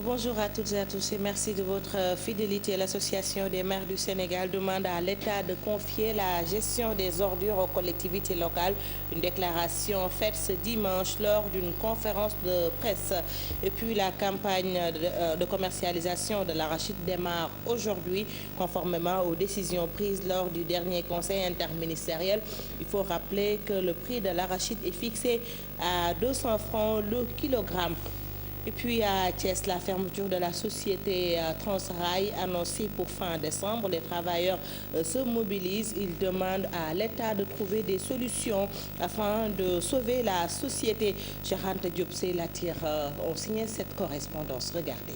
Bonjour à toutes et à tous et merci de votre fidélité. L'Association des maires du Sénégal demande à l'État de confier la gestion des ordures aux collectivités locales. Une déclaration faite ce dimanche lors d'une conférence de presse. Et puis la campagne de commercialisation de l'arachide démarre aujourd'hui, conformément aux décisions prises lors du dernier conseil interministériel. Il faut rappeler que le prix de l'arachide est fixé à 200 francs le kilogramme. Et puis à Thiès, la fermeture de la société Transrail annoncée pour fin décembre. Les travailleurs se mobilisent. Ils demandent à l'État de trouver des solutions afin de sauver la société. Cheikh Anta Diop ont signé cette correspondance. Regardez.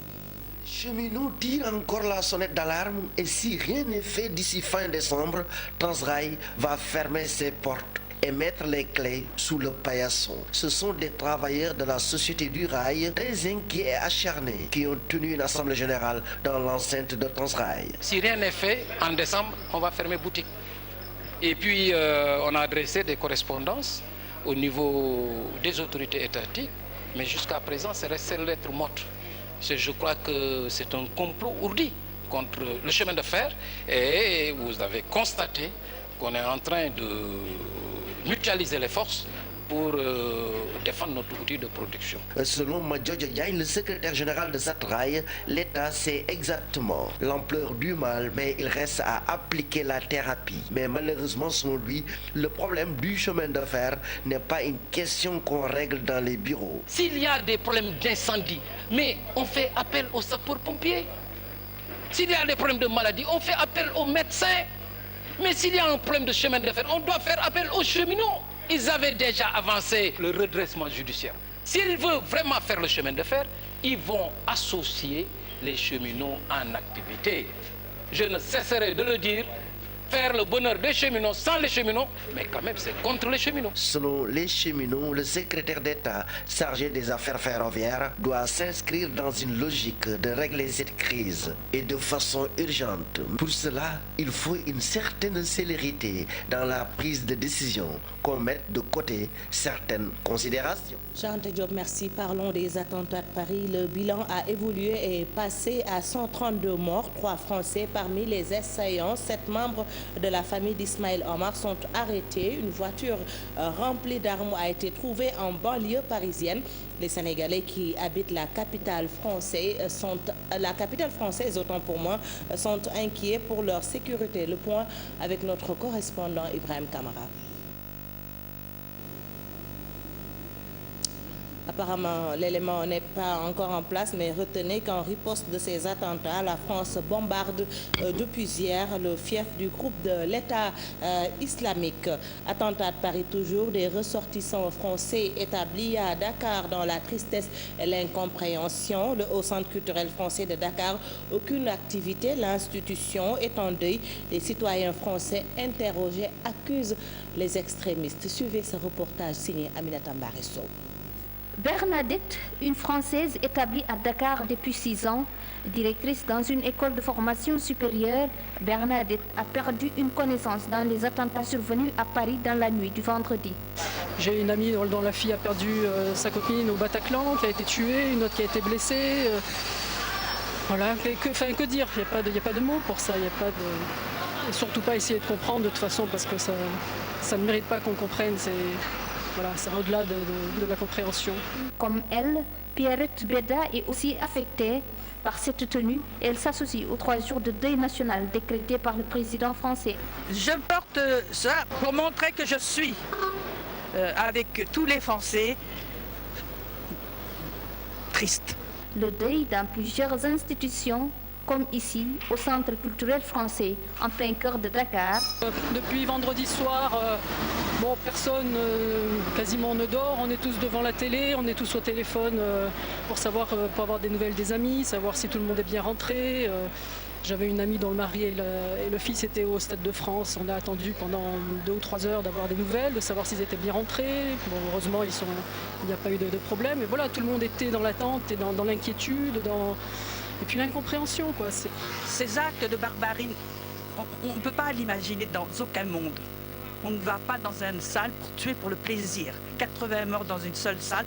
Cheminots tirent encore la sonnette d'alarme et si rien n'est fait d'ici fin décembre, Transrail va fermer ses portes et mettre les clés sous le paillasson. Ce sont des travailleurs de la Société du Rail, très inquiets et acharnés, qui ont tenu une assemblée générale dans l'enceinte de Transrail. Si rien n'est fait, en décembre, on va fermer boutique. Et puis, on a adressé des correspondances au niveau des autorités étatiques, mais jusqu'à présent, c'est resté lettre morte. Je crois que c'est un complot ourdi contre le chemin de fer et vous avez constaté qu'on est en train de mutualiser les forces pour défendre notre outil de production. Selon Madjojo Diagne, le secrétaire général de Transrail, l'État sait exactement l'ampleur du mal, mais il reste à appliquer la thérapie. Mais malheureusement, selon lui, le problème du chemin de fer n'est pas une question qu'on règle dans les bureaux. S'il y a des problèmes d'incendie, mais on fait appel aux sapeurs-pompiers. S'il y a des problèmes de maladie, on fait appel aux médecins. Mais s'il y a un problème de chemin de fer, on doit faire appel aux cheminots. Ils avaient déjà avancé le redressement judiciaire. S'ils veulent vraiment faire le chemin de fer, ils vont associer les cheminots en activité. Je ne cesserai de le dire, faire le bonheur des cheminots sans les cheminots, mais quand même c'est contre les cheminots. Selon les cheminots, le secrétaire d'État chargé des affaires ferroviaires doit s'inscrire dans une logique de régler cette crise et de façon urgente. Pour cela, il faut une certaine célérité dans la prise de décision, qu'on mette de côté certaines considérations. Cheikh Anta Diop, merci. Parlons des attentats de Paris. Le bilan a évolué et est passé à 132 morts, 3 Français parmi les assaillants. 7 membres de la famille d'Ismaël Omar sont arrêtés. Une voiture remplie d'armes a été trouvée en banlieue parisienne. Les Sénégalais qui habitent la capitale française autant pour moi, sont inquiets pour leur sécurité. Le point avec notre correspondant Ibrahim Kamara. Apparemment, l'élément n'est pas encore en place, mais retenez qu'en riposte de ces attentats, la France bombarde depuis hier le fief du groupe de l'État islamique. Attentat de Paris toujours, des ressortissants français établis à Dakar dans la tristesse et l'incompréhension. Le Haut Centre culturel français de Dakar, aucune activité, l'institution est en deuil. Les citoyens français interrogés accusent les extrémistes. Suivez ce reportage signé Aminata Mbaresso. Bernadette, une Française établie à Dakar depuis 6 ans, directrice dans une école de formation supérieure, Bernadette a perdu une connaissance dans les attentats survenus à Paris dans la nuit du vendredi. J'ai une amie dont la fille a perdu sa copine au Bataclan, qui a été tuée, une autre qui a été blessée. Voilà, que dire, il n'y a pas de mots pour ça, il n'y a pas de... Et surtout pas essayer de comprendre de toute façon, parce que ça ne mérite pas qu'on comprenne. Voilà, c'est au-delà de la compréhension. Comme elle, Pierrette Beda est aussi affectée par cette tenue. Elle s'associe aux 3 jours de deuil national décrété par le président français. Je porte ça pour montrer que je suis avec tous les Français tristes. Le deuil dans plusieurs institutions, comme ici, au Centre culturel français, en plein cœur de Dakar. Depuis vendredi soir, personne quasiment ne dort. On est tous devant la télé, on est tous au téléphone pour avoir des nouvelles des amis, savoir si tout le monde est bien rentré. J'avais une amie dont le mari et le fils étaient au Stade de France. On a attendu pendant 2 ou 3 heures d'avoir des nouvelles, de savoir s'ils étaient bien rentrés. Bon, heureusement, il n'y a pas eu de problème. Et voilà, tout le monde était dans l'attente et dans l'inquiétude, et puis l'incompréhension, quoi. Ces actes de barbarie, on ne peut pas l'imaginer dans aucun monde. On ne va pas dans une salle pour tuer pour le plaisir. 80 morts dans une seule salle.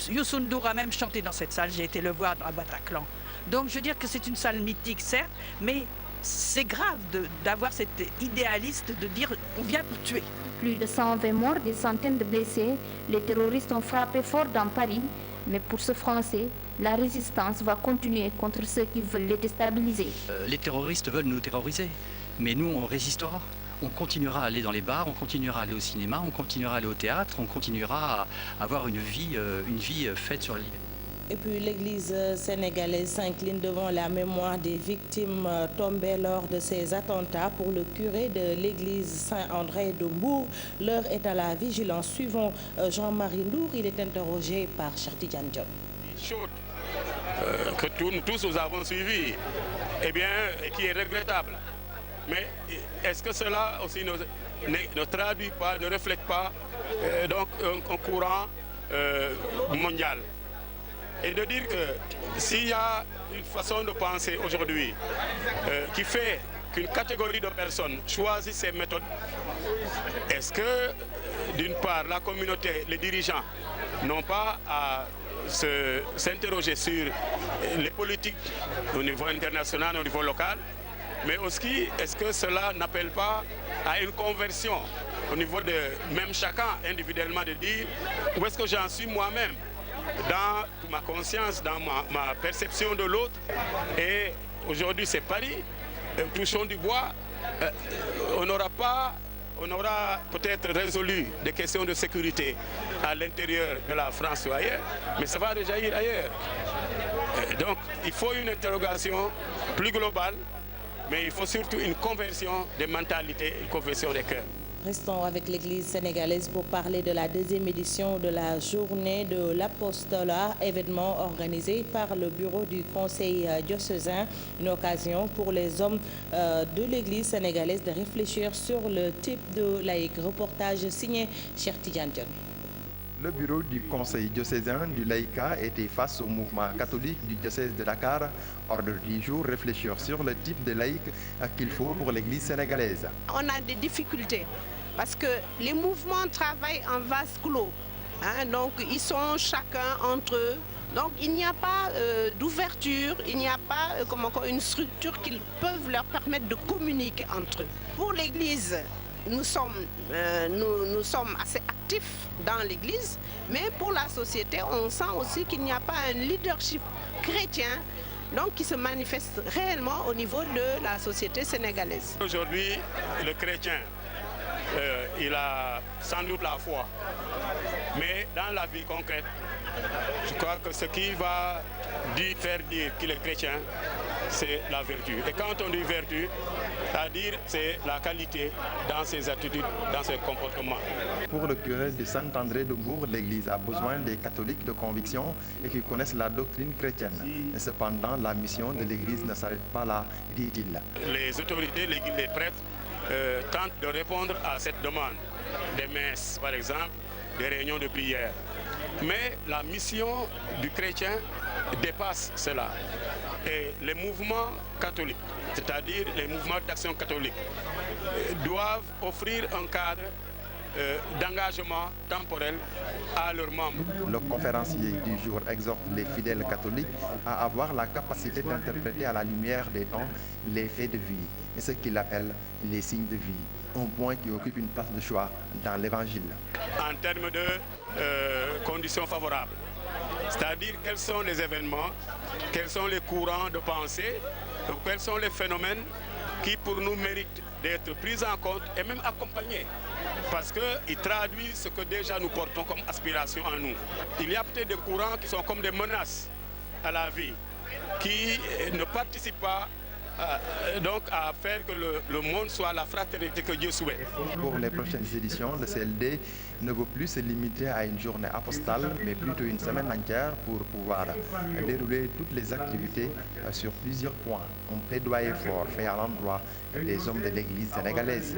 Youssou N'Dour a même chanté dans cette salle, j'ai été le voir à Bataclan. Donc je veux dire que c'est une salle mythique, certes, mais c'est grave d'avoir cet idéaliste de dire on vient pour tuer. Plus de 120 morts, des centaines de blessés, les terroristes ont frappé fort dans Paris. Mais pour ce Français, la résistance va continuer contre ceux qui veulent les déstabiliser. Les terroristes veulent nous terroriser, mais nous on résistera. On continuera à aller dans les bars, on continuera à aller au cinéma, on continuera à aller au théâtre, on continuera à avoir une vie faite sur la liberté. Et puis l'église sénégalaise s'incline devant la mémoire des victimes tombées lors de ces attentats. Pour le curé de l'église Saint-André de Mbour, l'heure est à la vigilance. Suivant Jean-Marie Ndour, il est interrogé par Cheikh Tidiane Diop. Chose que tous nous avons suivi, eh bien, qui est regrettable. Mais est-ce que cela aussi ne traduit pas, ne reflète pas donc un courant mondial? Et de dire que s'il y a une façon de penser aujourd'hui qui fait qu'une catégorie de personnes choisit ces méthodes, est-ce que d'une part la communauté, les dirigeants n'ont pas à s'interroger sur les politiques au niveau international, au niveau local, mais aussi est-ce que cela n'appelle pas à une conversion au niveau de même chacun individuellement de dire où est-ce que j'en suis moi-même dans ma conscience, dans ma perception de l'autre. Et aujourd'hui c'est Paris, touchons du bois, on aura peut-être résolu des questions de sécurité à l'intérieur de la France ou ailleurs, mais ça va rejaillir ailleurs. Donc il faut une interrogation plus globale, mais il faut surtout une conversion des mentalités, une conversion des cœurs. Restons avec l'église sénégalaise pour parler de la deuxième édition de la journée de l'apostolat, événement organisé par le bureau du conseil diocésain. Une occasion pour les hommes de l'église sénégalaise de réfléchir sur le type de laïc. Reportage signé Cheikh Tidiane Diop. Le bureau du conseil diocésain du laïcat était face au mouvement catholique du diocèse de Dakar. Ordre du jour, réfléchir sur le type de laïc qu'il faut pour l'église sénégalaise. On a des difficultés parce que les mouvements travaillent en vase clos. Donc ils sont chacun entre eux. Donc il n'y a pas d'ouverture, il n'y a pas une structure qui peuvent leur permettre de communiquer entre eux. Pour l'église, nous sommes assez actifs dans l'église, mais pour la société, on sent aussi qu'il n'y a pas un leadership chrétien donc qui se manifeste réellement au niveau de la société sénégalaise. Aujourd'hui, le chrétien, il a sans doute la foi, mais dans la vie concrète, je crois que ce qui va faire dire qu'il est chrétien, c'est la vertu. Et quand on dit vertu, c'est-à-dire c'est la qualité dans ses attitudes, dans ses comportements. Pour le curé de Saint-André de Mbour, l'Église a besoin des catholiques de conviction et qui connaissent la doctrine chrétienne. Et cependant, la mission de l'Église ne s'arrête pas là, dit-il. Les autorités, les prêtres tentent de répondre à cette demande. Des messes, par exemple, des réunions de prière. Mais la mission du chrétien dépasse cela. Et les mouvements catholiques, c'est-à-dire les mouvements d'action catholique, doivent offrir un cadre d'engagement temporel à leurs membres. Le conférencier du jour exhorte les fidèles catholiques à avoir la capacité d'interpréter à la lumière des temps les faits de vie et ce qu'il appelle les signes de vie, un point qui occupe une place de choix dans l'Évangile. En termes de conditions favorables, c'est-à-dire quels sont les événements, quels sont les courants de pensée, quels sont les phénomènes qui pour nous méritent d'être pris en compte et même accompagnés, parce qu'ils traduisent ce que déjà nous portons comme aspiration en nous. Il y a peut-être des courants qui sont comme des menaces à la vie, qui ne participent pas donc à faire que le monde soit la fraternité que Dieu souhaite. Pour les prochaines éditions, le CLD ne veut plus se limiter à une journée apostale, mais plutôt une semaine entière pour pouvoir dérouler toutes les activités sur plusieurs points. Un plaidoyer fort fait à l'endroit des hommes de l'église sénégalaise.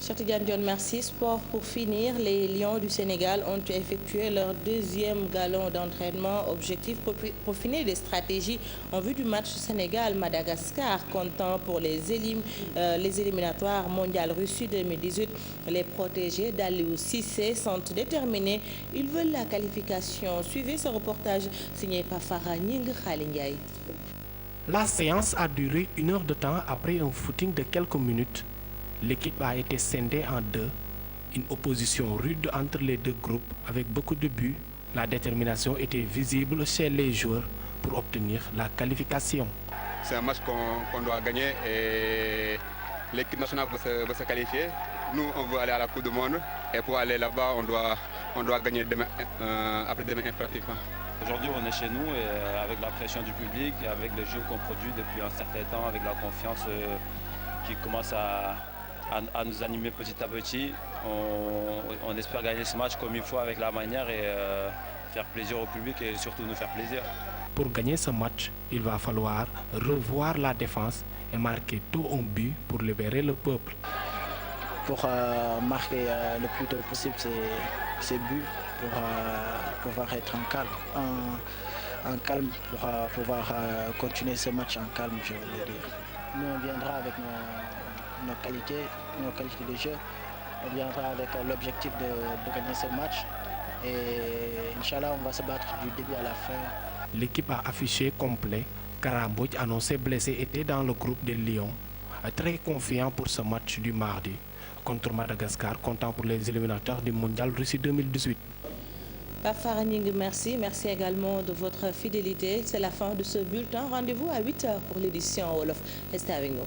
Cheikh Tidiane Diop, merci. Sport pour finir, les Lions du Sénégal ont effectué leur deuxième galon d'entraînement. Objectif, peaufiner des stratégies en vue du match Sénégal-Madagascar. Madagascar comptant pour les éliminatoires mondiales Russie 2018. Les protégés d'Aliou Cissé sont déterminés. Ils veulent la qualification. Suivez ce reportage signé par Farah Ning Khalingay. La séance a duré 1 heure de temps après un footing de quelques minutes. L'équipe a été scindée en deux. Une opposition rude entre les deux groupes avec beaucoup de buts. La détermination était visible chez les joueurs pour obtenir la qualification. C'est un match qu'on doit gagner et l'équipe nationale veut se qualifier. Nous, on veut aller à la Coupe du Monde et pour aller là-bas, on doit gagner demain, après-demain pratiquement. Aujourd'hui, on est chez nous et avec la pression du public, avec le jeu qu'on produit depuis un certain temps, avec la confiance qui commence à nous animer petit à petit. On espère gagner ce match comme il faut avec la manière et faire plaisir au public et surtout nous faire plaisir. Pour gagner ce match, il va falloir revoir la défense et marquer tôt un but pour libérer le peuple. Pour marquer le plus tôt possible ces buts, pour pouvoir être en calme, pour pouvoir continuer ce match en calme, je veux dire. Nous, on viendra avec nos qualités de jeu. On viendra avec l'objectif de gagner ce match. Et Inch'Allah, on va se battre du début à la fin. L'équipe a affiché complet. Karambouj, annoncé blessé, était dans le groupe des Lions, très confiant pour ce match du mardi contre Madagascar, comptant pour les éliminatoires du Mondial Russie 2018. Farah Ning, merci. Merci également de votre fidélité. C'est la fin de ce bulletin. Rendez-vous à 8h pour l'édition Wolof. Restez avec nous.